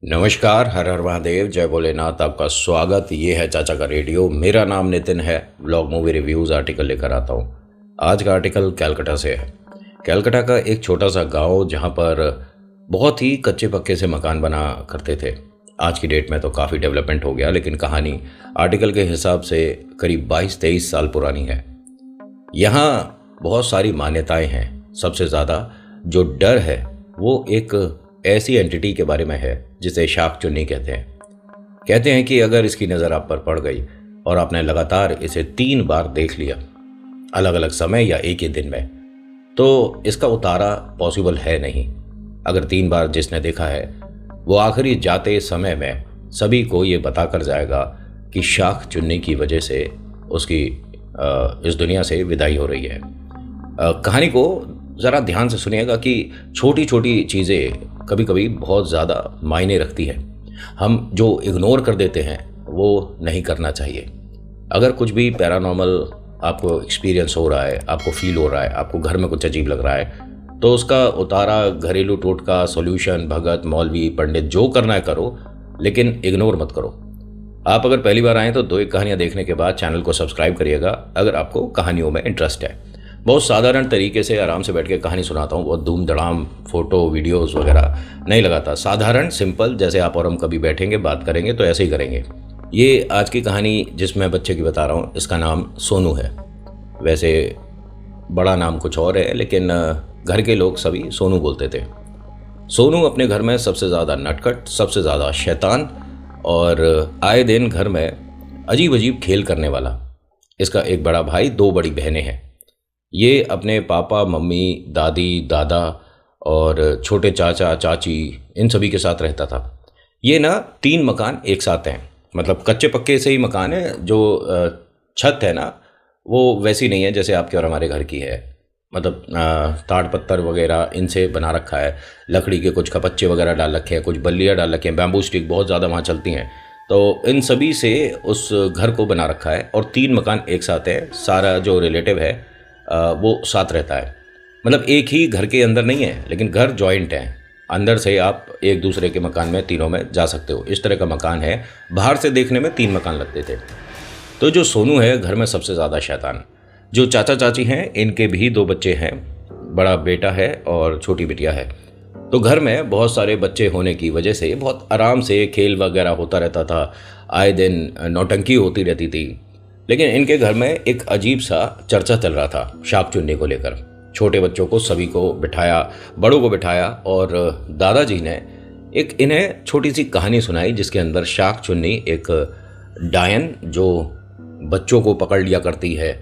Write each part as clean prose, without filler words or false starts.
नमस्कार, हर हर महादेव, जय भोलेनाथ। आपका स्वागत। ये है चाचा का रेडियो। मेरा नाम नितिन है। ब्लॉग, मूवी रिव्यूज़, आर्टिकल लेकर आता हूँ। आज का आर्टिकल कैलकाटा से है। कैलकाटा का एक छोटा सा गांव जहाँ पर बहुत ही कच्चे पक्के से मकान बना करते थे। आज की डेट में तो काफ़ी डेवलपमेंट हो गया, लेकिन कहानी आर्टिकल के हिसाब से करीब 22-23 साल पुरानी है। यहाँ बहुत सारी मान्यताएं हैं। सबसे ज़्यादा जो डर है वो एक ऐसी एंटिटी के बारे में है जिसे शाक चुन्नी कहते हैं कि अगर इसकी नज़र आप पर पड़ गई और आपने लगातार इसे 3 बार देख लिया, अलग अलग समय या एक ही दिन में, तो इसका उतारा पॉसिबल है नहीं। अगर 3 बार जिसने देखा है वो आखिरी जाते समय में सभी को ये बता कर जाएगा कि शाक चुन्नी की वजह से उसकी इस दुनिया से विदाई हो रही है। कहानी को ज़रा ध्यान से सुनिएगा कि छोटी छोटी चीज़ें कभी कभी बहुत ज़्यादा मायने रखती हैं। हम जो इग्नोर कर देते हैं वो नहीं करना चाहिए। अगर कुछ भी पैरानॉर्मल आपको एक्सपीरियंस हो रहा है, आपको फील हो रहा है, आपको घर में कुछ अजीब लग रहा है, तो उसका उतारा, घरेलू टोटका, सॉल्यूशन, भगत, मौलवी, पंडित जो करना है करो, लेकिन इग्नोर मत करो। आप अगर पहली बार आएँ तो 2-1 कहानियाँ देखने के बाद चैनल को सब्सक्राइब करिएगा अगर आपको कहानियों में इंटरेस्ट है। बहुत साधारण तरीके से आराम से बैठ के कहानी सुनाता हूँ। बहुत धूम धड़ाम फोटो वीडियोस वगैरह नहीं लगाता। साधारण सिंपल, जैसे आप और हम कभी बैठेंगे बात करेंगे तो ऐसे ही करेंगे। ये आज की कहानी जिसमें बच्चे की बता रहा हूँ, इसका नाम सोनू है। वैसे बड़ा नाम कुछ और है, लेकिन घर के लोग सभी सोनू बोलते थे। सोनू अपने घर में सबसे ज़्यादा नटखट, सबसे ज़्यादा शैतान और आए दिन घर में अजीब अजीब खेल करने वाला। इसका एक बड़ा भाई, 2 बड़ी बहनें हैं। ये अपने पापा, मम्मी, दादी, दादा और छोटे चाचा, चाची, इन सभी के साथ रहता था। ये ना 3 मकान एक साथ हैं, मतलब कच्चे पक्के से ही मकान है। जो छत है ना वो वैसी नहीं है जैसे आपके और हमारे घर की है। मतलब ताड़ पत्थर वगैरह इनसे बना रखा है, लकड़ी के कुछ खपच्चे वगैरह डाल रखे हैं, कुछ बल्लियाँ डाल रखे हैं, बैम्बू स्टिक बहुत ज़्यादा वहाँ चलती हैं। तो इन सभी से उस घर को बना रखा है और 3 मकान एक साथ है। सारा जो रिलेटिव है वो साथ रहता है। मतलब एक ही घर के अंदर नहीं है, लेकिन घर जॉइंट है। अंदर से आप एक दूसरे के मकान में तीनों में जा सकते हो, इस तरह का मकान है। बाहर से देखने में 3 मकान लगते थे। तो जो सोनू है घर में सबसे ज़्यादा शैतान। जो चाचा चाची हैं इनके भी 2 बच्चे हैं, बड़ा बेटा है और छोटी बिटिया है। तो घर में बहुत सारे बच्चे होने की वजह से बहुत आराम से खेल वगैरह होता रहता था। आए दिन नौटंकी होती रहती थी। लेकिन इनके घर में एक अजीब सा चर्चा चल रहा था शाक चुन्नी को लेकर। छोटे बच्चों को सभी को बिठाया, बड़ों को बिठाया और दादाजी ने एक इन्हें छोटी सी कहानी सुनाई जिसके अंदर शाक चुन्नी एक डायन जो बच्चों को पकड़ लिया करती है,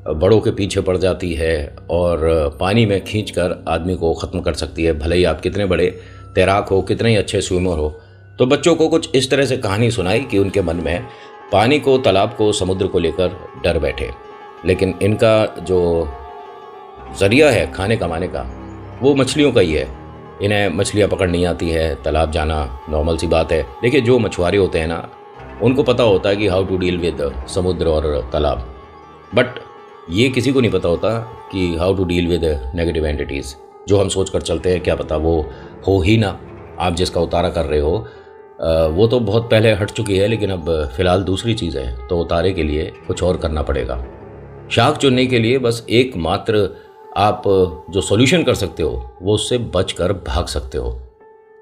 बड़ों के पीछे पड़ जाती है और पानी में खींचकर आदमी को ख़त्म कर सकती है, भले ही आप कितने बड़े तैराक हो, कितने ही अच्छे स्विमर हो। तो बच्चों को कुछ इस तरह से कहानी सुनाई कि उनके मन में पानी को, तालाब को, समुद्र को लेकर डर बैठे। लेकिन इनका जो ज़रिया है खाने कमाने का वो मछलियों का ही है। इन्हें मछलियाँ पकड़नी आती है, तालाब जाना नॉर्मल सी बात है। देखिए, जो मछुआरे होते हैं ना उनको पता होता है कि हाउ टू डील विद समुद्र और तालाब, बट ये किसी को नहीं पता होता कि how to deal with negative entities. जो हम सोच कर चलते हैं क्या पता वो हो ही ना। आप जिसका उतारा कर रहे हो वो तो बहुत पहले हट चुकी है, लेकिन अब फ़िलहाल दूसरी चीज़ है, तो उतारे के लिए कुछ और करना पड़ेगा। शाक चुनने के लिए बस एकमात्र आप जो सॉल्यूशन कर सकते हो वो उससे बचकर भाग सकते हो।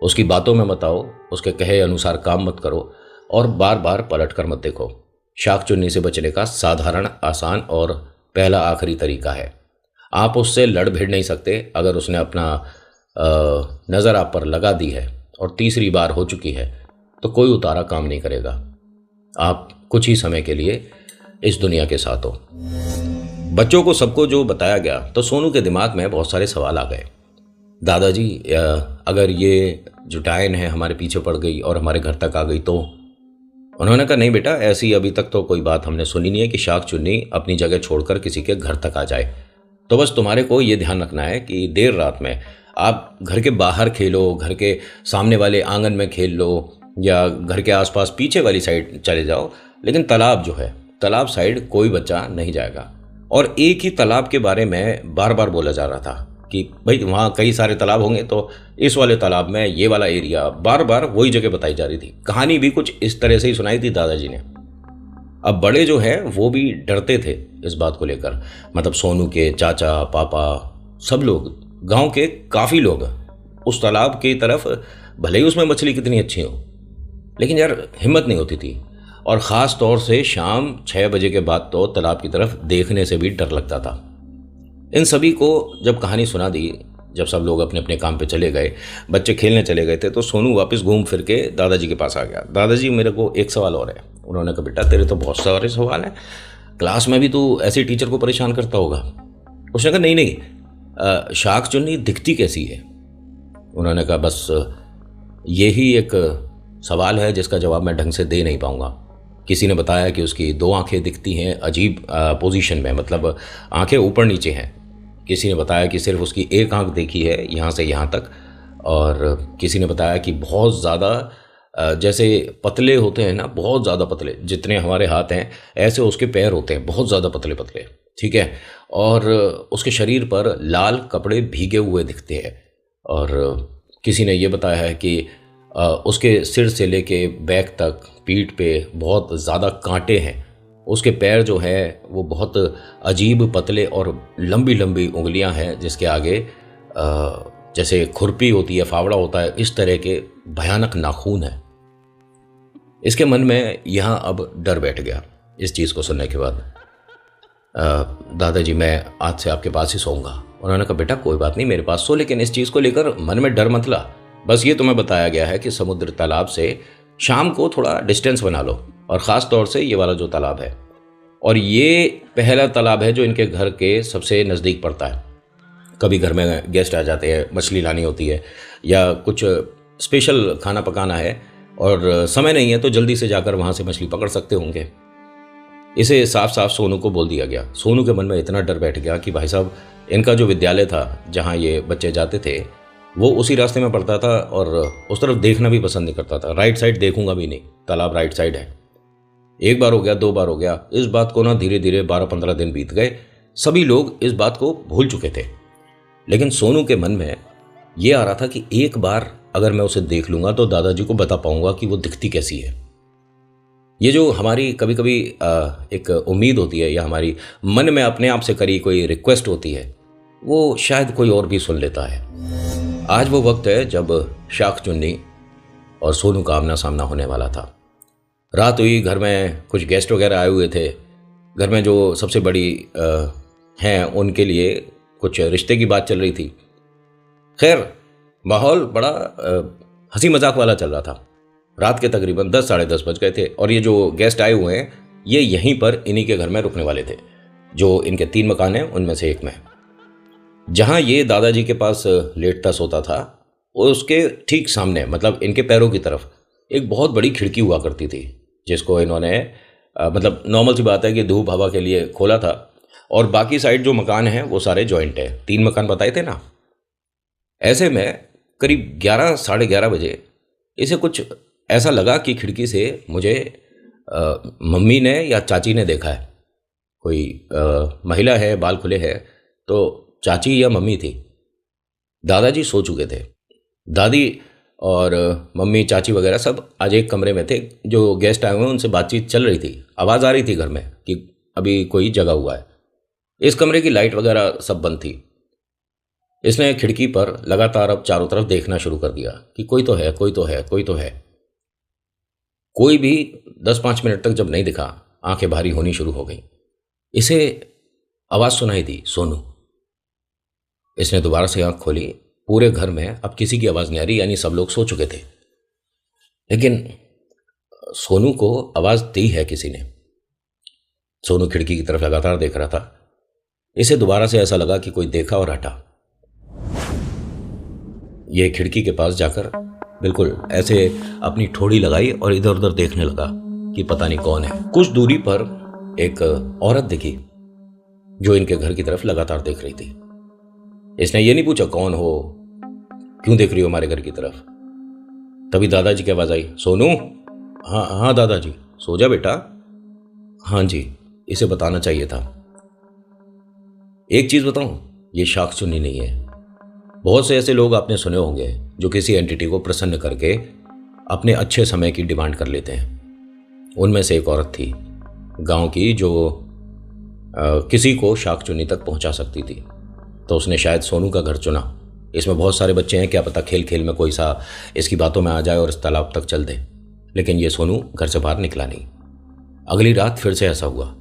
उसकी बातों में मत आओ, उसके कहे अनुसार काम मत करो और बार बार पलट कर मत देखो। शाक चुन्नी से बचने का साधारण, आसान और पहला आखिरी तरीका है। आप उससे लड़ भिड़ नहीं सकते। अगर उसने अपना नज़र आप पर लगा दी है और तीसरी बार हो चुकी है तो कोई उतारा काम नहीं करेगा। आप कुछ ही समय के लिए इस दुनिया के साथ हो। बच्चों को सबको जो बताया गया तो सोनू के दिमाग में बहुत सारे सवाल आ गए। दादाजी, अगर ये जो डायन है हमारे पीछे पड़ गई और हमारे घर तक आ गई तो? उन्होंने कहा, नहीं बेटा, ऐसी अभी तक तो कोई बात हमने सुनी नहीं है कि शाक चुन्नी अपनी जगह छोड़कर किसी के घर तक आ जाए। तो बस तुम्हारे को ये ध्यान रखना है कि देर रात में आप घर के बाहर खेलो, घर के सामने वाले आंगन में खेल लो या घर के आसपास पीछे वाली साइड चले जाओ, लेकिन तालाब जो है, तालाब साइड कोई बच्चा नहीं जाएगा। और एक ही तालाब के बारे में बार बार बोला जा रहा था। कि भाई वहाँ कई सारे तालाब होंगे, तो इस वाले तालाब में ये वाला एरिया, बार बार वही जगह बताई जा रही थी। कहानी भी कुछ इस तरह से ही सुनाई थी दादाजी ने। अब बड़े जो हैं वो भी डरते थे इस बात को लेकर, मतलब सोनू के चाचा पापा सब लोग, गांव के काफ़ी लोग उस तालाब की तरफ, भले ही उसमें मछली कितनी अच्छी हो, लेकिन यार हिम्मत नहीं होती थी। और ख़ास तौर से शाम 6 बजे के बाद तो तालाब की तरफ देखने से भी डर लगता था। इन सभी को जब कहानी सुना दी, जब सब लोग अपने अपने काम पे चले गए, बच्चे खेलने चले गए थे, तो सोनू वापस घूम फिर के दादाजी के पास आ गया। दादाजी मेरे को एक सवाल और है। उन्होंने कहा बेटा तेरे तो बहुत सारे सवाल हैं, क्लास में भी तू ऐसे टीचर को परेशान करता होगा। उसने कहा नहीं नहीं, शाख चुन्नी दिखती कैसी है? उन्होंने कहा बस यही एक सवाल है जिसका जवाब मैं ढंग से दे नहीं पाऊंगा। किसी ने बताया कि उसकी 2 आंखें दिखती हैं अजीब पोजीशन में, मतलब आंखें ऊपर नीचे हैं। किसी ने बताया कि सिर्फ उसकी एक आंख देखी है यहाँ से यहाँ तक, और किसी ने बताया कि बहुत ज़्यादा जैसे पतले होते हैं ना, बहुत ज़्यादा पतले, जितने हमारे हाथ हैं ऐसे उसके पैर होते हैं, बहुत ज़्यादा पतले पतले, ठीक है। और उसके शरीर पर लाल कपड़े भीगे हुए दिखते हैं। और किसी ने ये बताया है कि उसके सिर से लेके बैक तक पीठ पे बहुत ज़्यादा कांटे हैं। उसके पैर जो है वो बहुत अजीब पतले और लंबी लंबी उंगलियां हैं, जिसके आगे जैसे खुरपी होती है, फावड़ा होता है, इस तरह के भयानक नाखून है। इसके मन में यहाँ अब डर बैठ गया इस चीज़ को सुनने के बाद। दादाजी मैं आज से आपके पास ही सोऊंगा। उन्होंने कहा बेटा कोई बात नहीं, मेरे पास सो, लेकिन इस चीज़ को लेकर मन में डर मत ला। बस ये तुम्हें बताया गया है कि समुद्र तालाब से शाम को थोड़ा डिस्टेंस बना लो, और ख़ास तौर से ये वाला जो तालाब है, और ये पहला तालाब है जो इनके घर के सबसे नज़दीक पड़ता है। कभी घर में गेस्ट आ जाते हैं, मछली लानी होती है या कुछ स्पेशल खाना पकाना है और समय नहीं है, तो जल्दी से जाकर वहाँ से मछली पकड़ सकते होंगे। इसे साफ साफ सोनू को बोल दिया गया। सोनू के मन में इतना डर बैठ गया कि भाई साहब, इनका जो विद्यालय था जहाँ ये बच्चे जाते थे वो उसी रास्ते में पड़ता था, और उस तरफ देखना भी पसंद नहीं करता था। राइट साइड देखूंगा भी नहीं, तालाब राइट साइड है। एक बार हो गया, 2 बार हो गया, इस बात को ना धीरे धीरे 12-15 दिन बीत गए। सभी लोग इस बात को भूल चुके थे, लेकिन सोनू के मन में ये आ रहा था कि एक बार अगर मैं उसे देख लूंगा तो दादाजी को बता पाऊंगा कि वो दिखती कैसी है। ये जो हमारी कभी कभी एक उम्मीद होती है, या हमारी मन में अपने आप से करी कोई रिक्वेस्ट होती है, वो शायद कोई और भी सुन लेता है। आज वो वक्त है जब शाख चुन्नी और सोनू का आमना सामना होने वाला था। रात हुई, घर में कुछ गेस्ट वगैरह आए हुए थे। घर में जो सबसे बड़ी हैं उनके लिए कुछ रिश्ते की बात चल रही थी। खैर माहौल बड़ा हंसी मजाक वाला चल रहा था। रात के तकरीबन 10 साढ़े 10 बज गए थे, और ये जो गेस्ट आए हुए हैं ये यहीं पर इन्हीं के घर में रुकने वाले थे। जो इनके 3 मकान हैं उनमें से एक में, जहाँ ये दादाजी के पास लेटता सोता था, उसके ठीक सामने, मतलब इनके पैरों की तरफ एक बहुत बड़ी खिड़की हुआ करती थी, जिसको इन्होंने मतलब नॉर्मल सी बात है कि धूप हवा के लिए खोला था। और बाकी साइड जो मकान हैं वो सारे जॉइंट हैं, 3 मकान बताए थे ना। ऐसे में करीब 11 साढ़े 11 बजे इसे कुछ ऐसा लगा कि खिड़की से मुझे मम्मी ने या चाची ने देखा है। कोई महिला है, बाल खुले है, तो चाची या मम्मी थी। दादाजी सो चुके थे। दादी और मम्मी चाची वगैरह सब आज एक कमरे में थे। जो गेस्ट आए हुए हैं उनसे बातचीत चल रही थी, आवाज़ आ रही थी घर में कि अभी कोई जगा हुआ है। इस कमरे की लाइट वगैरह सब बंद थी। इसने खिड़की पर लगातार अब चारों तरफ देखना शुरू कर दिया कि कोई तो है, कोई तो है, कोई तो है। कोई भी 10-5 मिनट तक जब नहीं दिखा, आंखें भारी होनी शुरू हो गई। इसे आवाज़ सुनाई दी, सोनू। इसने दोबारा से आंख खोली। पूरे घर में अब किसी की आवाज़ नहीं आ रही, यानी सब लोग सो चुके थे। लेकिन सोनू को आवाज़ दी है किसी ने। सोनू खिड़की की तरफ लगातार देख रहा था। इसे दोबारा से ऐसा लगा कि कोई देखा और हटा। यह खिड़की के पास जाकर बिल्कुल ऐसे अपनी ठोड़ी लगाई और इधर उधर देखने लगा कि पता नहीं कौन है। कुछ दूरी पर एक औरत दिखी जो इनके घर की तरफ लगातार देख रही थी। इसने ये नहीं पूछा कौन हो, क्यों देख रही हो हमारे घर की तरफ। तभी दादाजी की आवाज आई, सोनू। हाँ हाँ दादाजी। सो जा बेटा। हाँ जी, इसे बताना चाहिए था। एक चीज बताऊं, ये शाख चुन्नी नहीं है, बहुत से ऐसे लोग आपने सुने होंगे जो किसी एंटिटी को प्रसन्न करके अपने अच्छे समय की डिमांड कर लेते हैं। उनमें से एक औरत थी गांव की जो किसी को शाकचुन्नी तक पहुंचा सकती थी। तो उसने शायद सोनू का घर चुना। इसमें बहुत सारे बच्चे हैं, क्या पता खेल खेल में कोई सा इसकी बातों में आ जाए और इस तालाब तक चल दे। लेकिन ये सोनू घर से बाहर निकला नहीं। अगली रात फिर से ऐसा हुआ।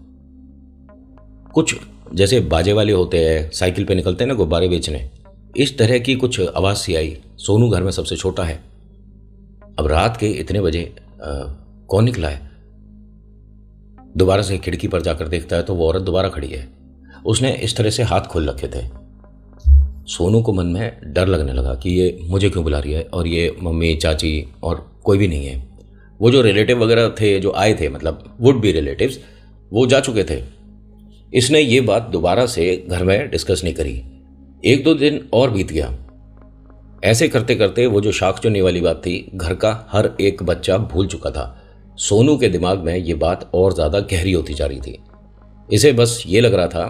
कुछ जैसे बाजे वाले होते हैं, साइकिल पे निकलते हैं ना गुब्बारे बेचने, इस तरह की कुछ आवाज़ सी आई। सोनू घर में सबसे छोटा है। अब रात के इतने बजे कौन निकला है? दोबारा से खिड़की पर जाकर देखता है तो वो औरत दोबारा खड़ी है। उसने इस तरह से हाथ खोल रखे थे। सोनू को मन में डर लगने लगा कि ये मुझे क्यों बुला रही है, और ये मम्मी चाची और कोई भी नहीं है। वो जो रिलेटिव वगैरह थे जो आए थे, मतलब वुड बी रिलेटिव्स, वो जा चुके थे। इसने ये बात दोबारा से घर में डिस्कस नहीं करी। 1-2 दिन और बीत गया। ऐसे करते करते वो जो शाकचुन्नी वाली बात थी, घर का हर एक बच्चा भूल चुका था। सोनू के दिमाग में ये बात और ज़्यादा गहरी होती जा रही थी। इसे बस ये लग रहा था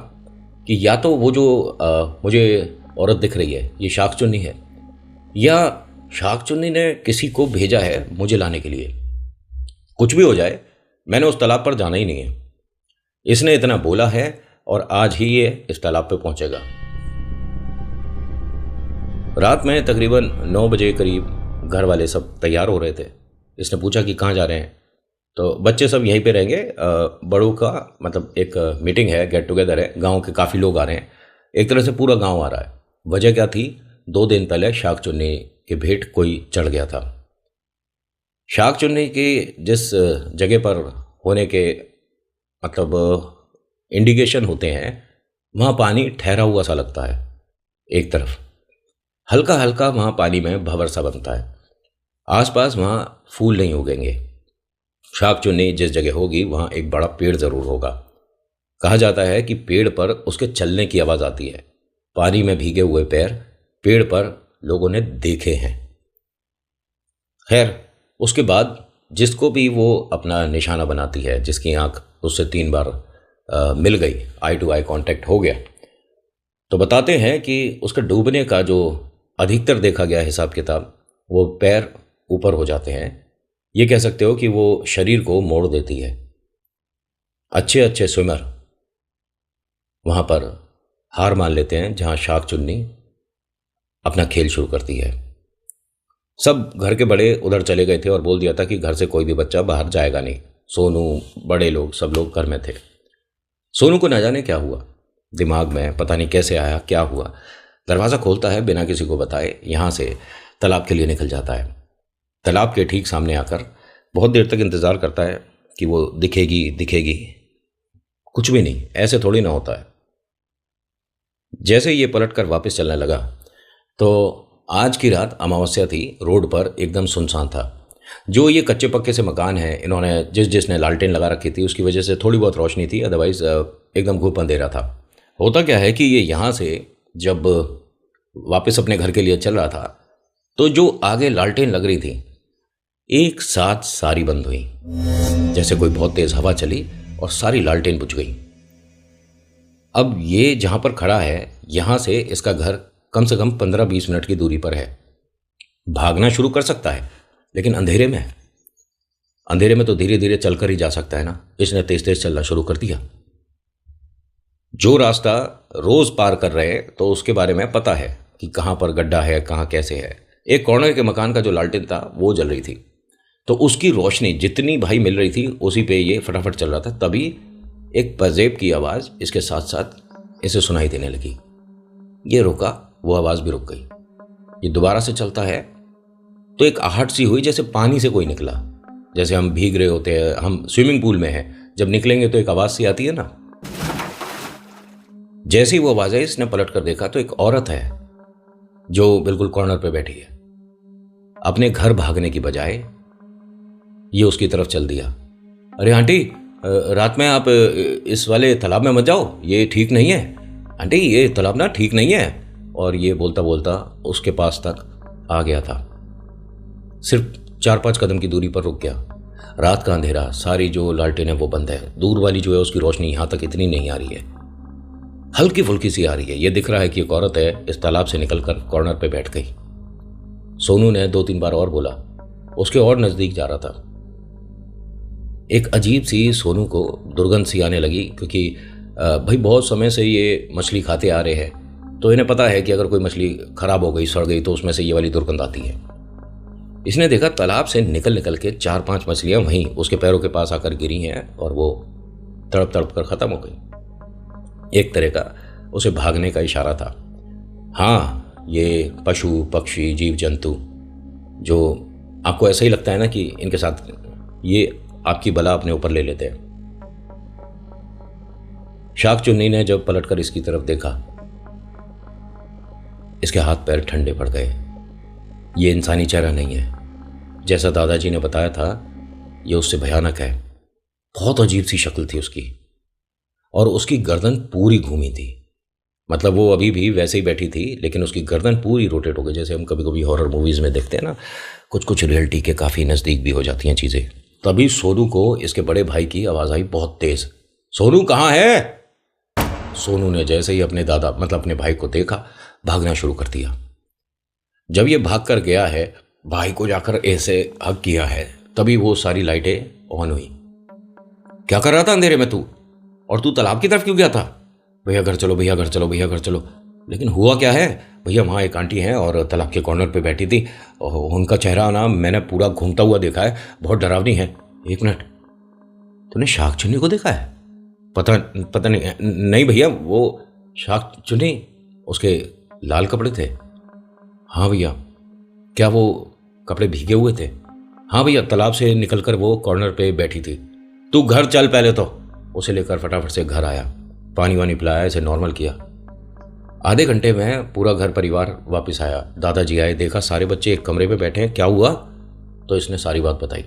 कि या तो वो जो मुझे औरत दिख रही है ये शाकचुन्नी है, या शाकचुन्नी ने किसी को भेजा है मुझे लाने के लिए। कुछ भी हो जाए, मैंने उस तालाब पर जाना ही नहीं है। इसने इतना बोला है और आज ही ये इस तालाब पे पहुंचेगा। रात में तकरीबन 9 बजे करीब घर वाले सब तैयार हो रहे थे। इसने पूछा कि कहाँ जा रहे हैं, तो बच्चे सब यहीं पे रहेंगे। बड़ों का मतलब एक मीटिंग है, गेट टुगेदर है, गांव के काफ़ी लोग आ रहे हैं। एक तरह से पूरा गांव आ रहा है। वजह क्या थी? 2 दिन पहले शाकचुन्नी के भेंट कोई चढ़ गया था। शाकचुन्नी की जिस जगह पर होने के मतलब इंडिकेशन होते हैं, वहाँ पानी ठहरा हुआ सा लगता है। एक तरफ हल्का हल्का वहाँ पानी में भंवर सा बनता है। आसपास वहाँ फूल नहीं उगेंगे। शाकचुन्नी जिस जगह होगी वहाँ एक बड़ा पेड़ ज़रूर होगा। कहा जाता है कि पेड़ पर उसके चलने की आवाज़ आती है। पानी में भीगे हुए पैर पेड़ पर लोगों ने देखे हैं। खैर, उसके बाद जिसको भी वो अपना निशाना बनाती है, जिसकी आंख उससे 3 बार मिल गई, आई टू आई कांटेक्ट हो गया, तो बताते हैं कि उसका डूबने का जो अधिकतर देखा गया हिसाब किताब, वो पैर ऊपर हो जाते हैं। ये कह सकते हो कि वो शरीर को मोड़ देती है। अच्छे अच्छे स्विमर वहाँ पर हार मान लेते हैं जहाँ शाकचुन्नी अपना खेल शुरू करती है। सब घर के बड़े उधर चले गए थे और बोल दिया था कि घर से कोई भी बच्चा बाहर जाएगा नहीं। सोनू, बड़े लोग, सब लोग घर में थे। सोनू को न जाने क्या हुआ, दिमाग में पता नहीं कैसे आया, क्या हुआ। दरवाज़ा खोलता है बिना किसी को बताए, यहाँ से तालाब के लिए निकल जाता है। तालाब के ठीक सामने आकर बहुत देर तक इंतज़ार करता है कि वो दिखेगी दिखेगी। कुछ भी नहीं, ऐसे थोड़ी ना होता है। जैसे ये पलट कर वापस चलने लगा तो आज की रात अमावस्या थी। रोड पर एकदम सुनसान था। जो ये कच्चे पक्के से मकान हैं, इन्होंने जिसने लालटेन लगा रखी थी उसकी वजह से थोड़ी बहुत रोशनी थी, अदरवाइज़ एकदम घूप अंधेरा था। होता क्या है कि ये यहाँ से जब वापस अपने घर के लिए चल रहा था तो जो आगे लालटेन लग रही थी एक साथ सारी बंद हुई। जैसे कोई बहुत तेज़ हवा चली और सारी लालटेन बुझ गई। अब ये जहाँ पर खड़ा है, यहाँ से इसका घर कम से कम 15-20 मिनट की दूरी पर है। भागना शुरू कर सकता है लेकिन अंधेरे में है। अंधेरे में तो धीरे धीरे चलकर ही जा सकता है ना। इसने तेज तेज चलना शुरू कर दिया। जो रास्ता रोज पार कर रहे हैं तो उसके बारे में पता है कि कहाँ पर गड्ढा है, कहाँ कैसे है। एक कॉर्नर के मकान का जो लालटेन था वो जल रही थी, तो उसकी रोशनी जितनी भाई मिल रही थी उसी पे ये फटाफट चल रहा था। तभी एक पजेब की आवाज़ इसके साथ साथ इसे सुनाई देने लगी। ये रुका, वो आवाज़ भी रुक गई। ये दोबारा से चलता है तो एक आहट सी हुई, जैसे पानी से कोई निकला। जैसे हम भीग रहे होते हैं, हम स्विमिंग पूल में हैं, जब निकलेंगे तो एक आवाज़ सी आती है ना। जैसे ही वो आवाज़ आई, इसने पलट कर देखा तो एक औरत है जो बिल्कुल कॉर्नर पे बैठी है। अपने घर भागने की बजाय ये उसकी तरफ चल दिया। अरे आंटी, रात में आप इस वाले तालाब में मत जाओ, ये ठीक नहीं है। आंटी, ये तालाब ना ठीक नहीं है। और ये बोलता बोलता उसके पास तक आ गया था। सिर्फ 4-5 कदम की दूरी पर रुक गया। रात का अंधेरा, सारी जो लालटेन है वो बंद है। दूर वाली जो है उसकी रोशनी यहाँ तक इतनी नहीं आ रही है। हल्की फुल्की सी आ रही है। ये दिख रहा है कि एक औरत है इस तालाब से निकलकर कॉर्नर पे बैठ गई। सोनू ने 2-3 बार और बोला, उसके और नजदीक जा रहा था। एक अजीब सी सोनू को दुर्गंध सी आने लगी, क्योंकि भाई बहुत समय से ये मछली खाते आ रहे हैं, तो इन्हें पता है कि अगर कोई मछली खराब हो गई, सड़ गई, तो उसमें से ये वाली दुर्गंध आती है। इसने देखा तालाब से निकल निकल के 4-5 मछलियां वहीं उसके पैरों के पास आकर गिरी हैं और वो तड़प तड़प कर खत्म हो गई। एक तरह का उसे भागने का इशारा था। हाँ, ये पशु पक्षी जीव जंतु जो आपको ऐसा ही लगता है ना कि इनके साथ ये आपकी बला अपने ऊपर ले लेते हैं। शाक चुन्नी ने जब पलटकर इसकी तरफ देखा, इसके हाथ पैर ठंडे पड़ गए। ये इंसानी चेहरा नहीं है, जैसा दादाजी ने बताया था, ये उससे भयानक है। बहुत अजीब सी शक्ल थी उसकी, और उसकी गर्दन पूरी घूमी थी। मतलब वो अभी भी वैसे ही बैठी थी, लेकिन उसकी गर्दन पूरी रोटेट हो गई, जैसे हम कभी कभी हॉरर मूवीज में देखते हैं ना, कुछ कुछ रियलिटी के काफ़ी नज़दीक भी हो जाती हैं चीज़ें। तभी सोनू को इसके बड़े भाई की आवाज़ आई, बहुत तेज़, सोनू कहाँ है? सोनू ने जैसे ही अपने दादा मतलब अपने भाई को देखा, भागना शुरू कर दिया। जब ये भाग कर गया है, भाई को जाकर ऐसे हक किया है, तभी वो सारी लाइटें ऑन हुई। क्या कर रहा था अंधेरे में तू? और तू तालाब की तरफ क्यों गया था? भैया घर चलो, भैया घर चलो, भैया घर चलो। लेकिन हुआ क्या है भैया? वहाँ एक आंटी हैं और तालाब के कॉर्नर पे बैठी थी, उनका चेहरा ना मैंने पूरा घूमता हुआ देखा है, बहुत डरावनी है। 1 मिनट, तूने शाक चुन्नी को देखा है? पता नहीं भैया, वो शाक चुन्नी, उसके लाल कपड़े थे। हाँ भैया। क्या वो कपड़े भीगे हुए थे? हाँ भैया, तालाब से निकलकर वो कॉर्नर पे बैठी थी। तू घर चल पहले तो। उसे लेकर फटाफट से घर आया, पानी वानी पिलाया, इसे नॉर्मल किया। आधे घंटे में पूरा घर परिवार वापस आया। दादाजी आए, देखा सारे बच्चे एक कमरे में बैठे हैं, क्या हुआ? तो इसने सारी बात बताई।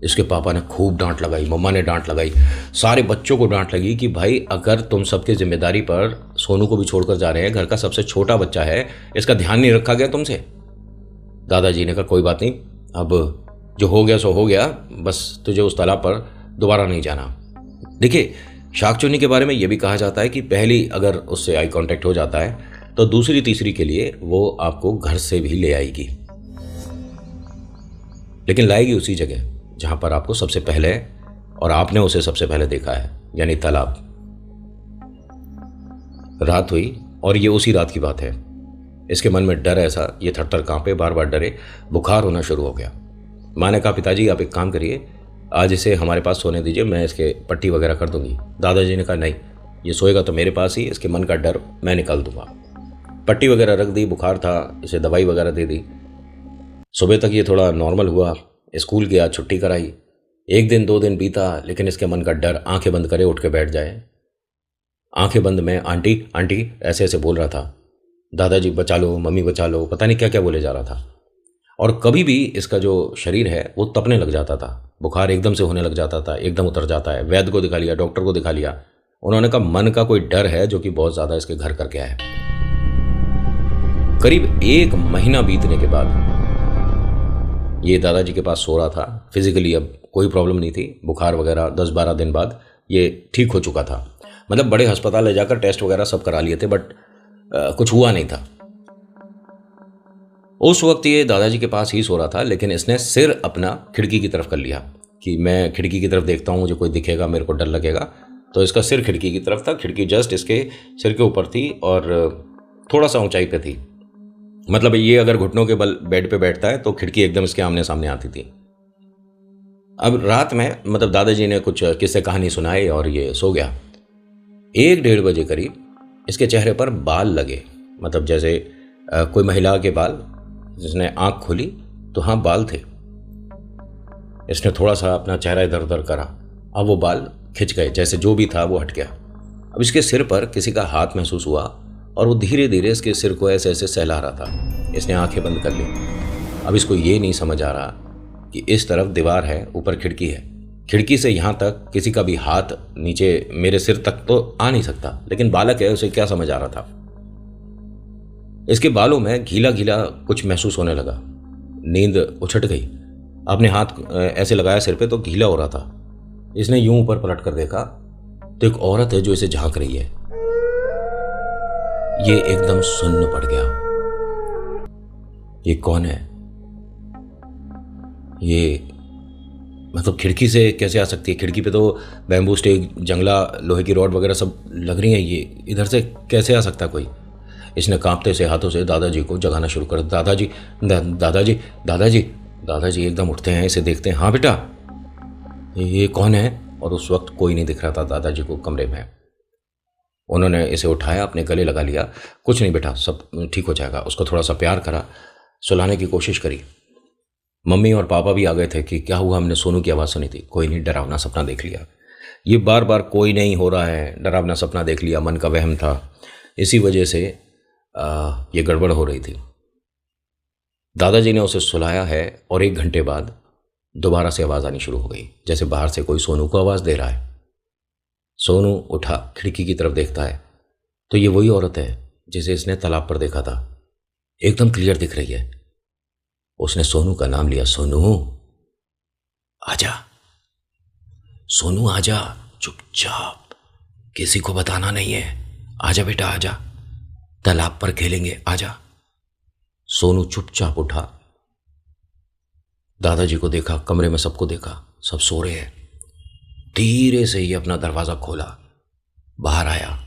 इसके पापा ने खूब डांट लगाई, मम्मा ने डांट लगाई, सारे बच्चों को डांट लगी कि भाई अगर तुम सबके जिम्मेदारी पर सोनू को भी छोड़कर जा रहे हैं, घर का सबसे छोटा बच्चा है, इसका ध्यान नहीं रखा गया तुमसे। दादाजी ने कहा कोई बात नहीं, अब जो हो गया सो हो गया, बस तुझे उस तालाब पर दोबारा नहीं जाना। देखिए, शाक चुन्नी के बारे में यह भी कहा जाता है कि पहली अगर उससे आई कांटेक्ट हो जाता है तो दूसरी तीसरी के लिए वो आपको घर से भी ले आएगी, लेकिन लाएगी उसी जगह जहां पर आपको सबसे पहले और आपने उसे सबसे पहले देखा है, यानी तालाब। रात हुई और ये उसी रात की बात है। इसके मन में डर ऐसा, ये थर-थर कांपे, बार बार डरे, बुखार होना शुरू हो गया। माँ ने कहा पिताजी आप एक काम करिए, आज इसे हमारे पास सोने दीजिए, मैं इसके पट्टी वगैरह कर दूंगी। दादाजी ने कहा नहीं, ये सोएगा तो मेरे पास ही, इसके मन का डर मैं निकाल दूंगा। पट्टी वगैरह रख दी, बुखार था, इसे दवाई वगैरह दे दी। सुबह तक ये थोड़ा नॉर्मल हुआ, स्कूल गया, छुट्टी कराई। 1 दिन 2 दिन बीता, लेकिन इसके मन का डर आंखें बंद करे उठ के बैठ जाए। आंखें बंद में आंटी आंटी ऐसे ऐसे बोल रहा था, दादाजी बचा लो, मम्मी बचा लो, पता नहीं क्या क्या बोले जा रहा था। और कभी भी इसका जो शरीर है वो तपने लग जाता था, बुखार एकदम से होने लग जाता था, एकदम उतर जाता है। वैद्य को दिखा लिया, डॉक्टर को दिखा लिया, उन्होंने कहा मन का कोई डर है जो कि बहुत ज़्यादा इसके घर कर गया है। करीब 1 महीना बीतने के बाद ये दादाजी के पास सो रहा था। फिजिकली अब कोई प्रॉब्लम नहीं थी, बुखार वगैरह 10-12 दिन बाद ये ठीक हो चुका था। मतलब बड़े अस्पताल ले जाकर टेस्ट वगैरह सब करा लिए थे, बट कुछ हुआ नहीं था। उस वक्त ये दादाजी के पास ही सो रहा था, लेकिन इसने सिर अपना खिड़की की तरफ कर लिया कि मैं खिड़की की तरफ देखता हूँ, मुझे कोई दिखेगा, मेरे को डर लगेगा। तो इसका सिर खिड़की की तरफ था, खिड़की जस्ट इसके सिर के ऊपर थी और थोड़ा सा ऊंचाई पे थी। मतलब ये अगर घुटनों के बल बेड पे बैठता है तो खिड़की एकदम इसके आमने सामने आती थी। अब रात में मतलब दादाजी ने कुछ किस्से कहानी सुनाई और ये सो गया। 1-1:30 बजे करीब इसके चेहरे पर बाल लगे, मतलब जैसे कोई महिला के बाल, जिसने आंख खोली तो हाँ बाल थे। इसने थोड़ा सा अपना चेहरा इधर उधर करा, अब वो बाल खिंच गए, जैसे जो भी था वो हट गया। अब इसके सिर पर किसी का हाथ महसूस हुआ और वो धीरे धीरे इसके सिर को ऐसे ऐसे सहला रहा था। इसने आंखें बंद कर ली। अब इसको ये नहीं समझ आ रहा कि इस तरफ दीवार है, ऊपर खिड़की है, खिड़की से यहाँ तक किसी का भी हाथ नीचे मेरे सिर तक तो आ नहीं सकता, लेकिन बालक है, उसे क्या समझ आ रहा था। इसके बालों में गीला गीला कुछ महसूस होने लगा, नींद उछट गई। अपने हाथ ऐसे लगाया सिर पे तो गीला हो रहा था। इसने यूं ऊपर पलट कर देखा तो एक औरत है जो इसे झांक रही है। ये एकदम सुन्न पड़ गया। ये कौन है? ये मतलब खिड़की से कैसे आ सकती है? खिड़की पे तो बैम्बू स्टिक, जंगला, लोहे की रॉड वगैरह सब लग रही हैं। ये इधर से कैसे आ सकता कोई? इसने कांपते से हाथों से दादाजी को जगाना शुरू कर। दादाजी, दादाजी, दादाजी। दादाजी एकदम उठते हैं, इसे देखते हैं। हाँ बेटा, ये कौन है? और उस वक्त कोई नहीं दिख रहा था दादाजी को कमरे में। उन्होंने इसे उठाया, अपने गले लगा लिया। कुछ नहीं बेटा, सब ठीक हो जाएगा। उसको थोड़ा सा प्यार करा, सुलाने की कोशिश करी। मम्मी और पापा भी आ गए थे कि क्या हुआ, हमने सोनू की आवाज़ सुनी थी। कोई नहीं, डरावना सपना देख लिया। ये बार बार कोई नहीं हो रहा है, डरावना सपना देख लिया, मन का वहम था। इसी वजह से ये गड़बड़ हो रही थी। दादाजी ने उसे सुलाया है और 1 घंटे बाद दोबारा से आवाज़ आनी शुरू हो गई, जैसे बाहर से कोई सोनू को आवाज़ दे रहा है। सोनू उठा, खिड़की की तरफ देखता है तो ये वही औरत है जिसे इसने तालाब पर देखा था। एकदम क्लियर दिख रही है। उसने सोनू का नाम लिया। सोनू आजा, सोनू आजा, चुपचाप, किसी को बताना नहीं है। आजा बेटा आजा, तालाब पर खेलेंगे, आजा। सोनू चुपचाप उठा, दादाजी को देखा, कमरे में सबको देखा, सब सो रहे हैं। धीरे से ही अपना दरवाज़ा खोला, बाहर आया।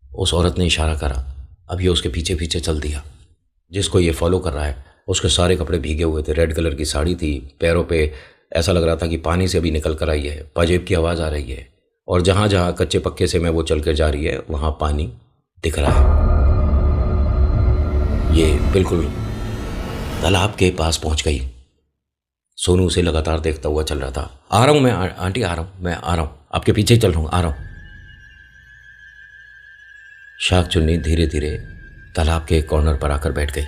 उस औरत ने इशारा करा, अब ये उसके पीछे पीछे चल दिया। जिसको ये फॉलो कर रहा है उसके सारे कपड़े भीगे हुए थे। रेड कलर की साड़ी थी, पैरों पे ऐसा लग रहा था कि पानी से अभी निकल कर आई है। पाजेब की आवाज़ आ रही है और जहाँ जहाँ कच्चे पक्के से में वो चल कर जा रही है वहाँ पानी दिख रहा है। ये बिल्कुल तालाब के पास पहुँच गई। सोनू उसे लगातार देखता हुआ चल रहा था। आ रहा हूँ मैं, आंटी आ रहा हूँ, मैं आ रहा हूँ, आपके पीछे ही चल रहा हूँ, आ रहा हूँ। शाख चुन्नी धीरे धीरे तालाब के कॉर्नर पर आकर बैठ गई।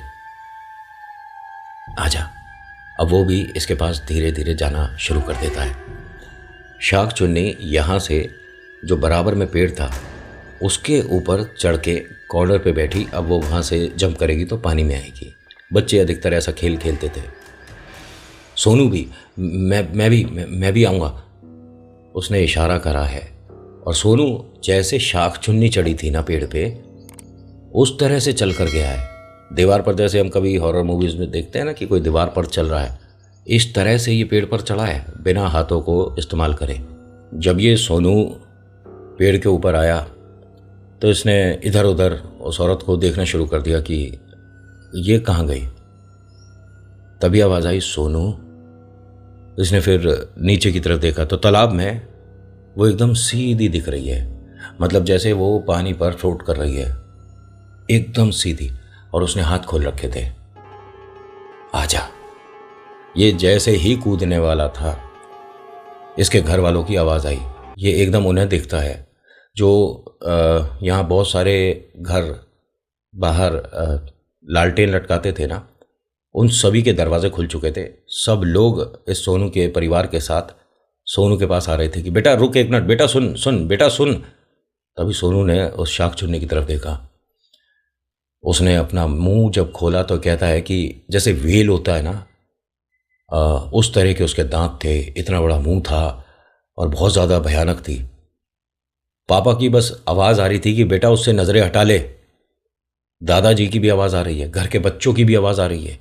आजा। अब वो भी इसके पास धीरे धीरे जाना शुरू कर देता है। शाख चुन्नी यहाँ से जो बराबर में पेड़ था उसके ऊपर चढ़ के कॉर्नर पे बैठी। अब वो वहाँ से जंप करेगी तो पानी में आएगी। बच्चे अधिकतर ऐसा खेल खेलते थे। सोनू भी, मैं भी आऊँगा, उसने इशारा करा है। और सोनू जैसे शाख चुन्नी चढ़ी थी ना पेड़ पे, उस तरह से चल कर गया है। दीवार पर, जैसे हम कभी हॉरर मूवीज़ में देखते हैं ना कि कोई दीवार पर चल रहा है, इस तरह से ये पेड़ पर चढ़ा है बिना हाथों को इस्तेमाल करे। जब ये सोनू पेड़ के ऊपर आया तो इसने इधर उधर उस औरत को देखना शुरू कर दिया कि ये कहाँ गई। तभी आवाज़ आई, सोनू। इसने फिर नीचे की तरफ देखा तो तालाब में वो एकदम सीधी दिख रही है, मतलब जैसे वो पानी पर फ्लोट कर रही है, एकदम सीधी। और उसने हाथ खोल रखे थे। आजा। ये जैसे ही कूदने वाला था, इसके घर वालों की आवाज़ आई। ये एकदम उन्हें दिखता है जो यहाँ बहुत सारे घर बाहर लालटेन लटकाते थे ना, उन सभी के दरवाजे खुल चुके थे। सब लोग इस सोनू के परिवार के साथ सोनू के पास आ रहे थे कि बेटा रुक, 1 मिनट, बेटा सुन सुन, बेटा सुन। तभी सोनू ने उस शाख चुन्नी की तरफ देखा। उसने अपना मुंह जब खोला तो कहता है कि जैसे व्हेल होता है ना, उस तरह के उसके दांत थे, इतना बड़ा मुंह था और बहुत ज़्यादा भयानक थी। पापा की बस आवाज़ आ रही थी कि बेटा उससे नज़रें हटा ले। दादाजी की भी आवाज़ आ रही है, घर के बच्चों की भी आवाज़ आ रही है,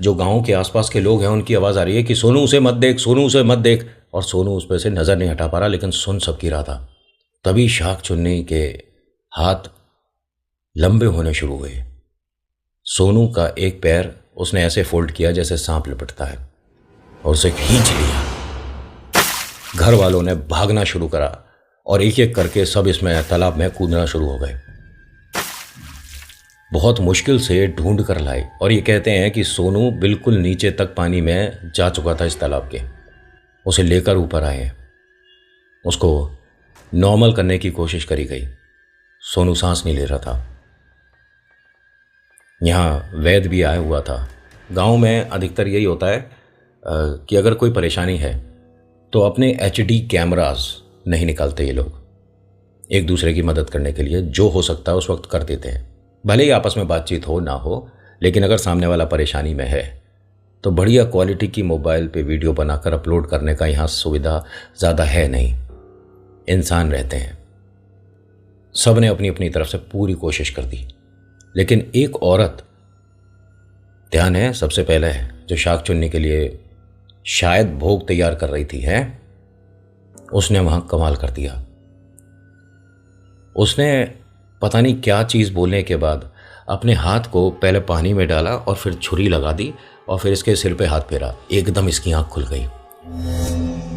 जो गांव के आसपास के लोग हैं उनकी आवाज़ आ रही है कि सोनू उसे मत देख, सोनू उसे मत देख। और सोनू उस पर से नज़र नहीं हटा पा रहा, लेकिन सुन सबकी रहा था। तभी शाख चुन्नी के हाथ लंबे होने शुरू हुए। सोनू का एक पैर उसने ऐसे फोल्ड किया जैसे सांप लपटता है और उसे खींच लिया। घर वालों ने भागना शुरू करा और एक एक करके सब इसमें तालाब में कूदना शुरू हो गए। बहुत मुश्किल से ढूंढ कर लाए और ये कहते हैं कि सोनू बिल्कुल नीचे तक पानी में जा चुका था इस तालाब के। उसे लेकर ऊपर आए, उसको नॉर्मल करने की कोशिश करी गई। सोनू सांस नहीं ले रहा था। यहाँ वैद्य भी आया हुआ था। गांव में अधिकतर यही होता है कि अगर कोई परेशानी है तो अपने HD कैमरास नहीं निकालते ये लोग, एक दूसरे की मदद करने के लिए जो हो सकता है उस वक्त कर देते हैं। भले ही आपस में बातचीत हो ना हो, लेकिन अगर सामने वाला परेशानी में है तो बढ़िया क्वालिटी की मोबाइल पे वीडियो बनाकर अपलोड करने का यहाँ सुविधा ज़्यादा है नहीं, इंसान रहते हैं। सब ने अपनी अपनी तरफ से पूरी कोशिश कर दी, लेकिन एक औरत ध्यान है सबसे पहले है जो शाक चुनने के लिए शायद भोग तैयार कर रही थी, है उसने वहां कमाल कर दिया। उसने पता नहीं क्या चीज़ बोलने के बाद अपने हाथ को पहले पानी में डाला और फिर छुरी लगा दी और फिर इसके सिर पे हाथ फेरा, एकदम इसकी आंख खुल गई।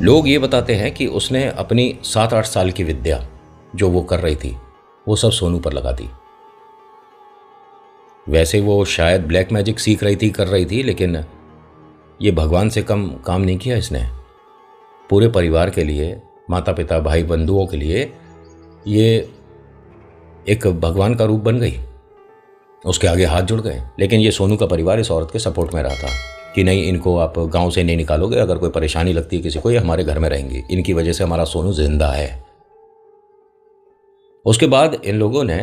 लोग ये बताते हैं कि उसने अपनी 7-8 साल की विद्या जो वो कर रही थी वो सब सोनू पर लगा दी। वैसे वो शायद ब्लैक मैजिक सीख रही थी, कर रही थी, लेकिन ये भगवान से कम काम नहीं किया इसने। पूरे परिवार के लिए, माता पिता भाई बंधुओं के लिए ये एक भगवान का रूप बन गई। उसके आगे हाथ जुड़ गए। लेकिन ये सोनू का परिवार इस औरत के सपोर्ट में रहा था कि नहीं, इनको आप गांव से नहीं निकालोगे, अगर कोई परेशानी लगती है किसी को, ये हमारे घर में रहेंगी, इनकी वजह से हमारा सोनू जिंदा है। उसके बाद इन लोगों ने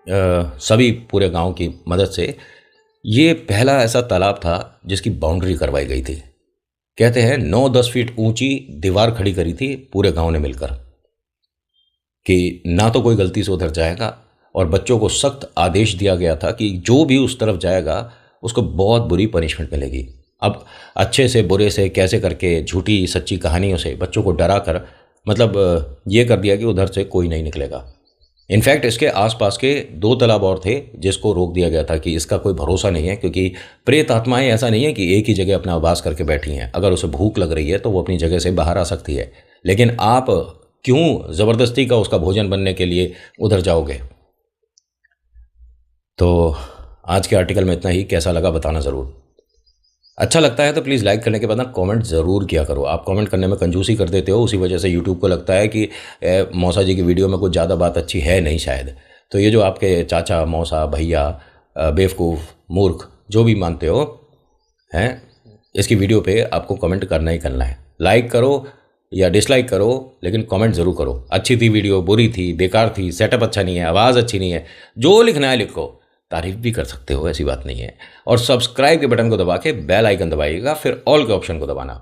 सभी पूरे गांव की मदद से ये पहला ऐसा तालाब था जिसकी बाउंड्री करवाई गई थी। कहते हैं 9-10 फीट ऊंची दीवार खड़ी करी थी पूरे गांव ने मिलकर कि ना तो कोई गलती से उधर जाएगा, और बच्चों को सख्त आदेश दिया गया था कि जो भी उस तरफ जाएगा उसको बहुत बुरी पनिशमेंट मिलेगी। अब अच्छे से बुरे से कैसे करके झूठी सच्ची कहानियों से बच्चों को डरा कर मतलब ये कर दिया कि उधर से कोई नहीं निकलेगा। इनफैक्ट इसके आसपास के 2 तालाब और थे जिसको रोक दिया गया था कि इसका कोई भरोसा नहीं है, क्योंकि प्रेत आत्माएं ऐसा नहीं है कि एक ही जगह अपना आवास करके बैठी हैं। अगर उसे भूख लग रही है तो वो अपनी जगह से बाहर आ सकती है, लेकिन आप क्यों ज़बरदस्ती का उसका भोजन बनने के लिए उधर जाओगे। तो आज के आर्टिकल में इतना ही। कैसा लगा बताना ज़रूर। अच्छा लगता है तो प्लीज़ लाइक करने के बाद ना कमेंट ज़रूर किया करो। आप कमेंट करने में कंजूसी कर देते हो, उसी वजह से यूट्यूब को लगता है कि मौसा जी की वीडियो में कुछ ज़्यादा बात अच्छी है नहीं शायद। तो ये जो आपके चाचा, मौसा, भैया, बेवकूफ़, मूर्ख जो भी मानते हो हैं, इसकी वीडियो पे आपको कमेंट करना ही करना है। लाइक करो या डिसलाइक करो, लेकिन कमेंट ज़रूर करो। अच्छी थी वीडियो, बुरी थी, बेकार थी, सेटअप अच्छा नहीं है, आवाज़ अच्छी नहीं है, जो लिखना है लिखो। तारीफ भी कर सकते हो, ऐसी बात नहीं है। और सब्सक्राइब के बटन को दबा के बेल आइकन दबाइएगा, फिर ऑल के ऑप्शन को दबाना।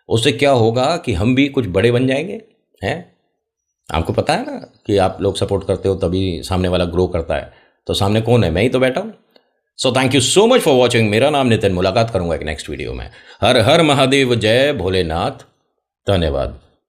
उससे क्या होगा कि हम भी कुछ बड़े बन जाएंगे, हैं। आपको पता है ना कि आप लोग सपोर्ट करते हो तभी सामने वाला ग्रो करता है। तो सामने कौन है? मैं ही तो बैठा हूँ। So thank you so much for watching. मेरा नाम नितिन। मुलाकात करूंगा एक नेक्स्ट वीडियो में। हर हर महादेव, जय भोलेनाथ। धन्यवाद।